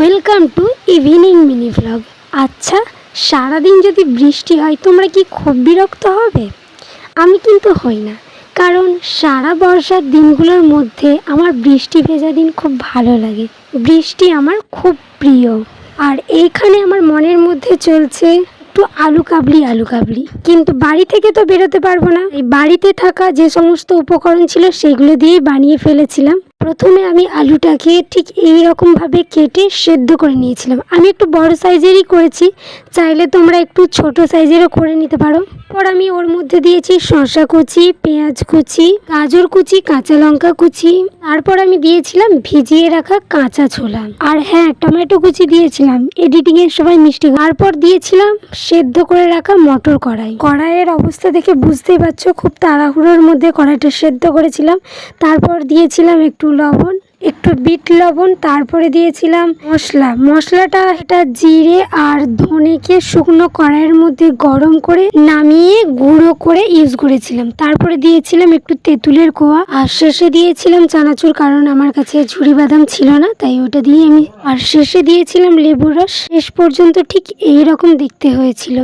Welcome to evening mini vlog. আচ্ছা, সারাদিন যদি বৃষ্টি হয় তোমরা কি খুব বিরক্ত হবে? আমি কিন্তু হই না, কারণ সারা বর্ষার দিনগুলোর মধ্যে আমার বৃষ্টি ভেজা দিন খুব ভালো লাগে। বৃষ্টি আমার খুব প্রিয়। আর এইখানে আমার মনের মধ্যে চলছে একটু আলু কাবলি, কিন্তু বাড়ি থেকে তো বেরোতে পারবো না। এই বাড়িতে থাকা যে সমস্ত উপকরণ ছিল সেগুলো দিয়েই বানিয়ে ফেলেছিলাম। প্রথমে আমি আলুটাকে ঠিক এই রকমভাবে কেটে সেদ্ধ করে নিয়েছিলাম। আমি একটু বড় সাইজেরই করেছি, চাইলে তোমরা একটু ছোট সাইজেরও করে নিতে পারো। পর আমি ওর মধ্যে দিয়েছি শসা কুচি, পেঁয়াজ কুচি, গাজর কুচি, কাঁচা লঙ্কা কুচি, তারপর আমি দিয়েছিলাম ভিজিয়ে রাখা কাঁচা ছোলা, আর হ্যাঁ, টমেটো কুচি দিয়েছিলাম। এডিটিং এর সময় মিষ্টি। তারপর দিয়েছিলাম সেদ্ধ করে রাখা মটর কড়াইয়ের অবস্থা দেখে বুঝতেই পারছো খুব তাড়াহুড়োর মধ্যে কড়াইটা সেদ্ধ করেছিলাম। তারপর দিয়েছিলাম একটু লবণ, একটু বিট লবণ, তারপরে দিয়েছিলাম মশলাটা এটা জিরে আর ধনেকে শুকনো কড়াইয়ের মধ্যে গরম করে নামিয়ে গুঁড়ো করে ইউজ করেছিলাম। তারপরে দিয়েছিলাম একটু তেঁতুলের কোয়া, আর শেষে দিয়েছিলাম চানাচুর, কারণ আমার কাছে ঝুরি বাদাম ছিল না, তাই ওটা দিয়ে আমি। আর শেষে দিয়েছিলাম লেবুর রস। শেষ পর্যন্ত ঠিক এই রকম দেখতে হয়েছিল।